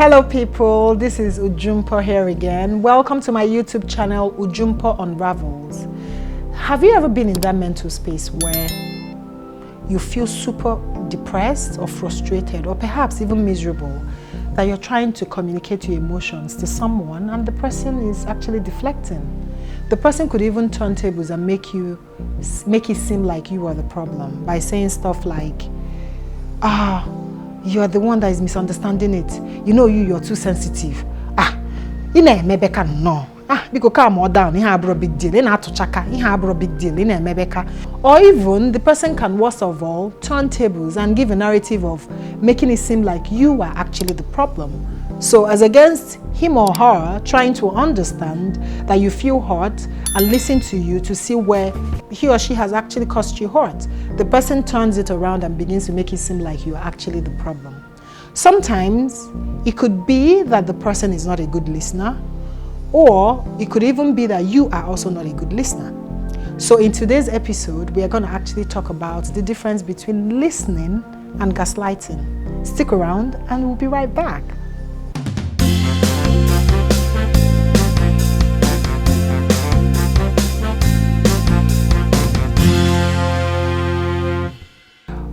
Hello people, this is Ujumpo here again. Welcome to my YouTube channel, Ujumpo Unravels. Have you ever been in that mental space where you feel super depressed or frustrated or perhaps even miserable, that you're trying to communicate your emotions to someone and the person is actually deflecting? The person could even turn tables and make it seem like you are the problem by saying stuff like, you're the one that is misunderstanding it. You know you're too sensitive. Maybe can no. Because calm more down. You have a big deal. You have to check. You have a big deal. Or even the person can, worst of all, turn tables and give a narrative of making it seem like you are actually the problem. So as against him or her trying to understand that you feel hurt and listen to you to see where he or she has actually caused you hurt, the person turns it around and begins to make it seem like you're actually the problem. Sometimes it could be that the person is not a good listener, or it could even be that you are also not a good listener. So in today's episode, we are going to actually talk about the difference between listening and gaslighting. Stick around and we'll be right back.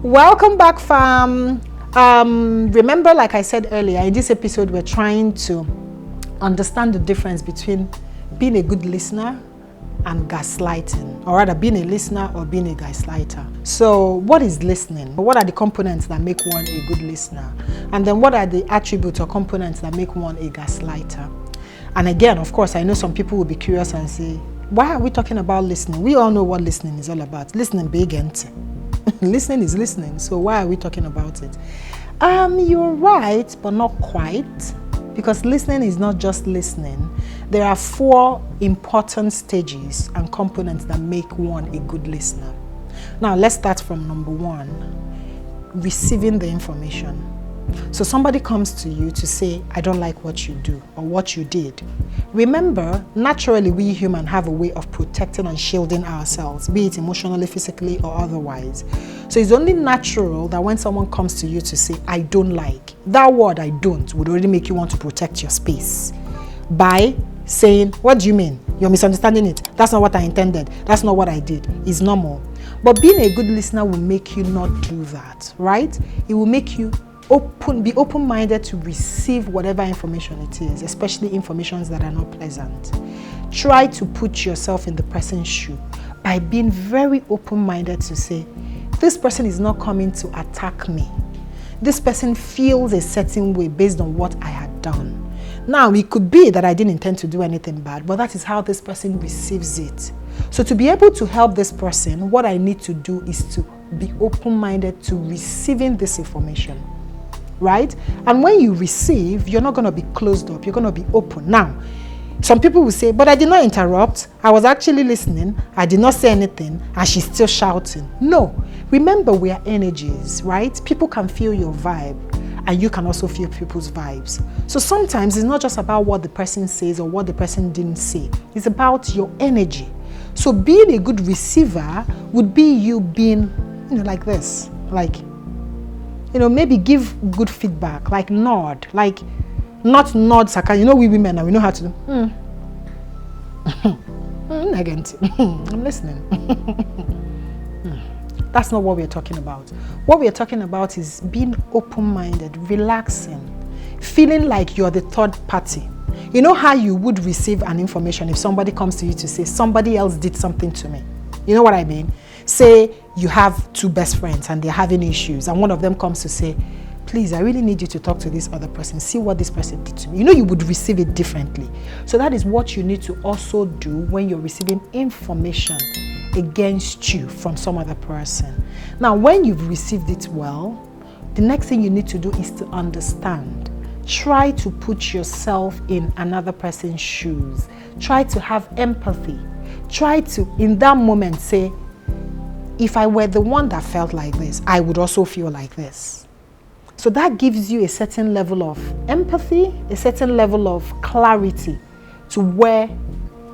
Welcome back, fam. Remember, like I said earlier, in this episode, we're trying to understand the difference between being a good listener and gaslighting, or rather being a listener or being a gaslighter. So what is listening? What are the components that make one a good listener? And then what are the attributes or components that make one a gaslighter? And again, of course, I know some people will be curious and say, why are we talking about listening? We all know what listening is all about. Listening big and listening is listening, so why are we talking about it? You're right, but not quite, because listening is not just listening. There are 4 important stages and components that make one a good listener. Now let's start from number 1, receiving the information. So somebody comes to you to say, I don't like what you do or what you did. Remember, naturally we humans have a way of protecting and shielding ourselves, be it emotionally, physically, or otherwise. So it's only natural that when someone comes to you to say, I don't like, that word I don't would already make you want to protect your space by saying, what do you mean? You're misunderstanding it. That's not what I intended. That's not what I did. It's normal. But being a good listener will make you not do that, right? It will make you be open-minded to receive whatever information it is, especially informations that are not pleasant. Try to put yourself in the person's shoe by being very open-minded to say, this person is not coming to attack me. This person feels a certain way based on what I had done. Now, it could be that I didn't intend to do anything bad, but that is how this person receives it. So to be able to help this person, what I need to do is to be open-minded to receiving this information. Right? And when you receive, you're not going to be closed up. You're going to be open. Now, some people will say, but I did not interrupt. I was actually listening. I did not say anything. And she's still shouting. No. Remember, we are energies, right? People can feel your vibe. And you can also feel people's vibes. So sometimes it's not just about what the person says or what the person didn't say. It's about your energy. So being a good receiver would be you being, like this. Like, maybe give good feedback, like nod, like not nod, Saka. We women, and we know how to do. I'm listening. That's not what we're talking about. What we're talking about is being open-minded, relaxing, feeling like you're the third party. You know how you would receive an information if somebody comes to you to say, somebody else did something to me. You know what I mean? Say you have 2 best friends and they're having issues and one of them comes to say, please, I really need you to talk to this other person, see what this person did to me. You would receive it differently. So that is what you need to also do when you're receiving information against you from some other person. Now, when you've received it well, the next thing you need to do is to understand. Try to put yourself in another person's shoes. Try to have empathy. Try to, in that moment, say, if I were the one that felt like this, I would also feel like this. So that gives you a certain level of empathy, a certain level of clarity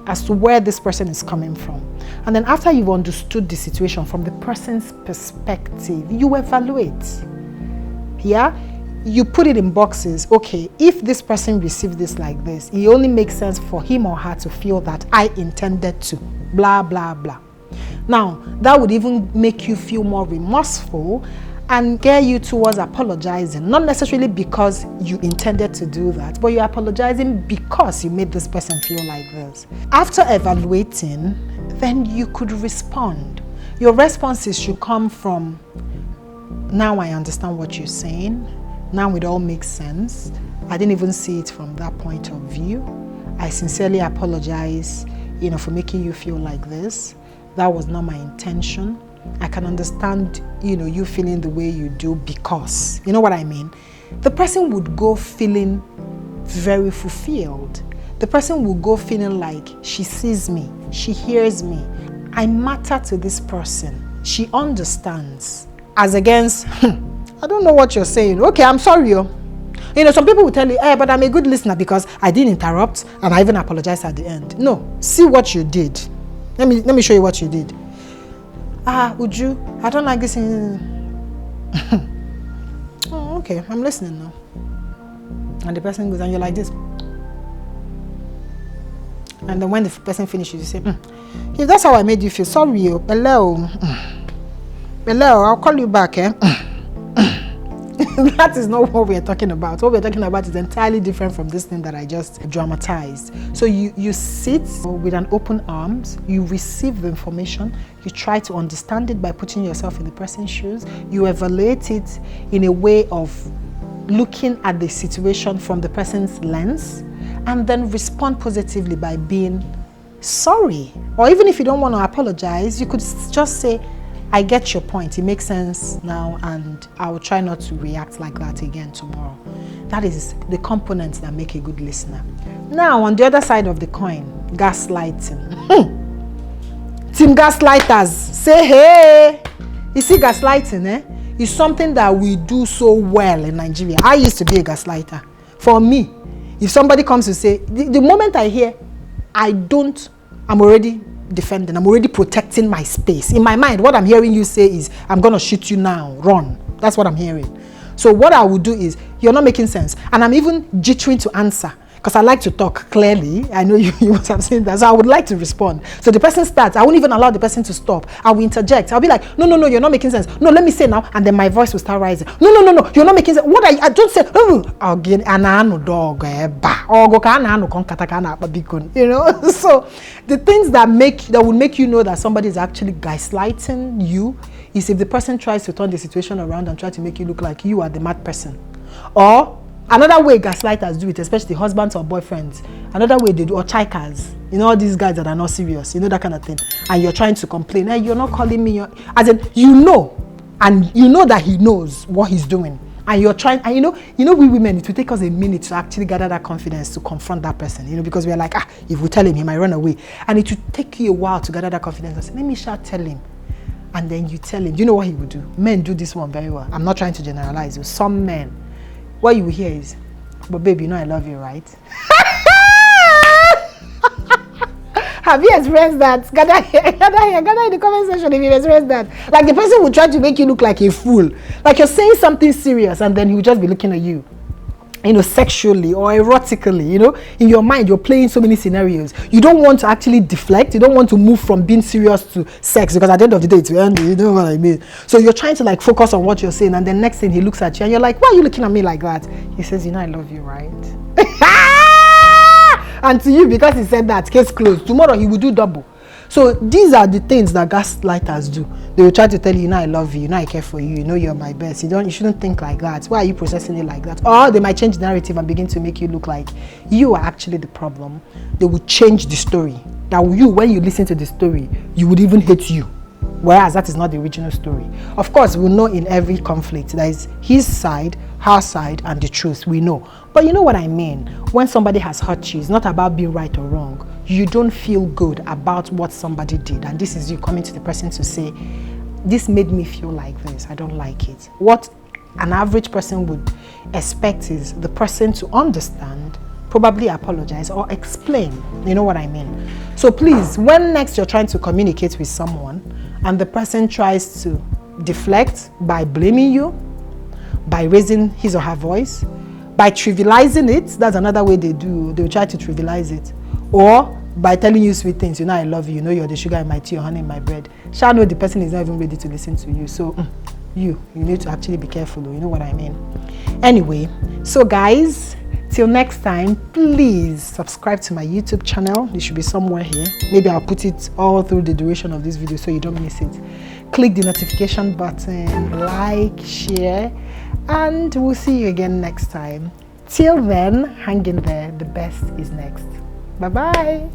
as to where this person is coming from. And then after you've understood the situation from the person's perspective, you evaluate. Yeah? you put it in boxes. Okay, if this person received this like this, it only makes sense for him or her to feel that I intended to, blah, blah, blah. Now, that would even make you feel more remorseful and get you towards apologizing, not necessarily because you intended to do that, but you're apologizing because you made this person feel like this. After evaluating, then you could respond. Your responses should come from, now I understand what you're saying. Now it all makes sense. I didn't even see it from that point of view. I sincerely apologize, for making you feel like this. That was not my intention. I can understand, you feeling the way you do because, you know what I mean? The person would go feeling very fulfilled. The person will go feeling like she sees me, she hears me. I matter to this person. She understands. As against, I don't know what you're saying. Okay, I'm sorry. Some people will tell you, but I'm a good listener because I didn't interrupt and I even apologized at the end. No, see what you did. Let me show you what you did. Uju, I don't like this. Oh, okay, I'm listening now. And the person goes, and you're like this. And then when the person finishes, you say, if that's how I made you feel, sorry, hello, I'll call you back, That is not what we're talking about. What we're talking about is entirely different from this thing that I just dramatized. So you sit with an open arms, you receive the information, you try to understand it by putting yourself in the person's shoes, you evaluate it in a way of looking at the situation from the person's lens, and then respond positively by being sorry. Or even if you don't want to apologize, you could just say, I get your point, it makes sense now, and I will try not to react like that again tomorrow. That is the components that make a good listener. Now, on the other side of the coin, gaslighting. Team gaslighters, say hey! You see, gaslighting, is something that we do so well in Nigeria. I used to be a gaslighter. For me, if somebody comes to say, the moment I hear, I'm already defending, I'm already protecting my space. In my mind, what I'm hearing you say is, I'm going to shoot you now, run. That's what I'm hearing. So what I would do is, you're not making sense. And I'm even jittering to answer, because I like to talk clearly. I know you must have seen that. So I would like to respond. So the person starts, I won't even allow the person to stop. I will interject. I'll be like, no, you're not making sense. No, let me say now. And then my voice will start rising. No, you're not making sense. What are you? I don't say, again, dog, So the things that will make you know that somebody is actually gaslighting you is if the person tries to turn the situation around and try to make you look like you are the mad person. Or another way gaslighters do it, especially husbands or boyfriends, another way they do, or chikers, all these guys that are not serious, that kind of thing, and you're trying to complain, hey, you're not calling me, as in, and you know that he knows what he's doing, and you're trying, and we women, it will take us a minute to actually gather that confidence to confront that person, because we're like, if we tell him, he might run away, and it will take you a while to gather that confidence and say, let me tell him. And then you tell him, you know what he would do? Men do this one very well. I'm not trying to generalize you. Some men, what you will hear is, but baby, I love you, right? Have you experienced that? Gather here in the comment section if you've experienced that. Like the person will try to make you look like a fool. Like you're saying something serious and then he will just be looking at you. Sexually or erotically, in your mind, you're playing so many scenarios. You don't want to actually deflect. You don't want to move from being serious to sex because at the end of the day, it's end. You know what I mean? So you're trying to focus on what you're saying, and then next thing he looks at you and you're like, why are you looking at me like that? He says, I love you, right? And to you, because he said that, case closed. Tomorrow he will do double. So these are the things that gaslighters do. They will try to tell you, I love you, I care for you, you're my best. You shouldn't think like that. Why are you processing it like that? Or they might change the narrative and begin to make you look like you are actually the problem. They will change the story. Now when you listen to the story, you would even hate you. Whereas that is not the original story. Of course, we know in every conflict, there is his side, her side, and the truth. We know. But you know what I mean? When somebody has hurt you, it's not about being right or wrong. You don't feel good about what somebody did. And this is you coming to the person to say, this made me feel like this. I don't like it. What an average person would expect is the person to understand, probably apologize or explain. You know what I mean? So please, when next you're trying to communicate with someone and the person tries to deflect by blaming you, by raising his or her voice, by trivializing it. That's another way they'll try to trivialize it, or by telling you sweet things. You know I love you, you know you're the sugar in my tea or honey in my bread. Shall know the person is not even ready to listen to you. So you need to actually be careful, you know what I mean. Anyway, so guys, till next time, please subscribe to my YouTube channel. It should be somewhere here. Maybe I'll put it all through the duration of this video so you don't miss it. Click the notification button, like, share, and we'll see you again next time. Till then, hang in there. The best is next. Bye-bye.